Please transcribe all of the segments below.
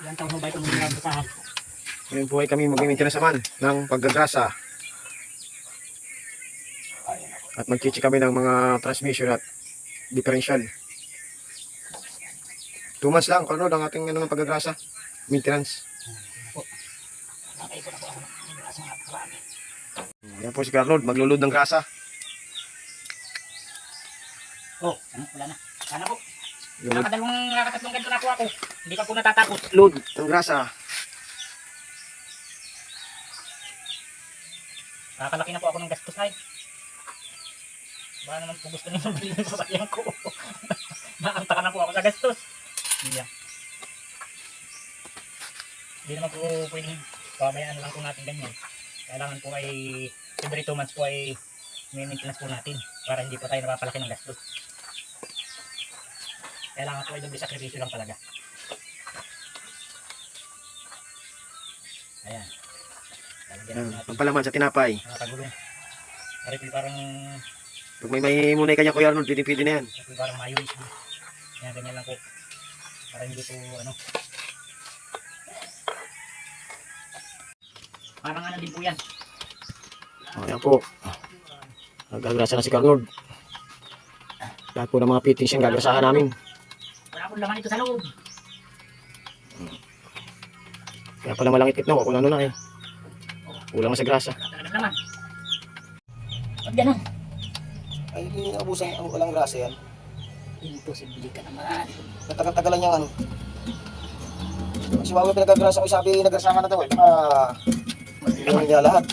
Ilang taon mo ba itong nagkasahan? Ngayon po ay kami mag-maintenance naman ng paggagrasa. At mag-check kami ng mga transmission at differential. 2 months lang, Carlo, ang ating ano, paggagrasa. Maintenance. Nakaipon ako ng grasa nga marami. Yan po si Carlo, maglulod ng grasa. Oh, wala na. Sana po. Nakakatatlong ganito na po ako. Hindi pa po natatakot. Load ng grasa. Nakakalaki na po ako ng gastos ay. Baka naman po gusto niyo mabili ng sasakyan ko. Naantaka na po ako sa gastos. Iya. Hindi naman po pwedeng pabayaan lang po natin ganyan. Kailangan po ay every 2 months po ay may maintenance po natin para hindi po tayo napapalaki ng gastos. Kailangan po ay doble sakripisyo lang talaga. Ayan. Pampalaman sa tinapay. Nakakagulong. Parang parang Pag may munay kanya Kuya Arnold, pwede na yan. parang mayroon siya. Kaya ganyan lang po. Para hindi po ano. Parang ano din po yan. Ayan po. Nagagrasa na si Arnold. Lahat po ng mga fittings yung gagrasahan namin. Wala akong laman ito sa loob. Kaya pala malangit no, kung ano na eh. Kulang na sa grasa. Talagang laman. Ba't ganun? Ay, hindi abusan ang walang grasa yan. Imposible ka naman. Natagal-tagalan niyang ano. Si Wawa pinagagrasa ko, sabi nagrasa ka na daw eh. Baka hindi niya lahat.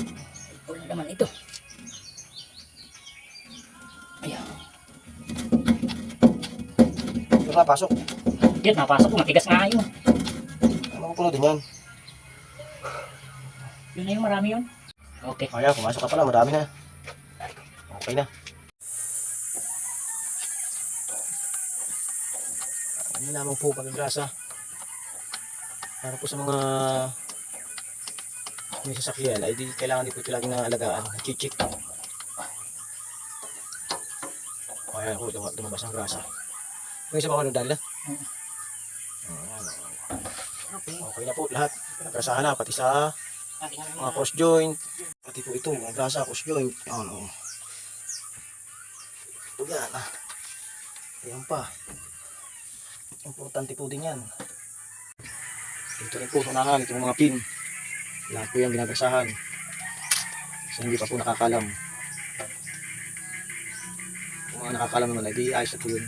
Wala naman ito. Ayan. Ito na, pasok. Yan, napasok ko. Matigas nga yun. Makupuno din yan. Yun na yung marami yun. Okay. Kaya, pumasok ka pala, madami na. Okay na. Ano lamang po pagkagrasa. Para po sa mga may sasakyan ay di kailangan di po ito laging naalagaan. Chichik. Kaya ako lumabas ng grasa. May isa pa ako dali na? Okay. Okay na po lahat. Grasahan na pati sa mga cross joint. Pati po ito mga grasa cross joint. Ano. Ito yan ah. Ayan pa. Importante po din yan. Ito rin po unahan, itong mga pin. Lahat po yung ginagasahan. Kasi hindi pa po nakakalam. Kung mga nakakalam naman, ay di ayos na po yun.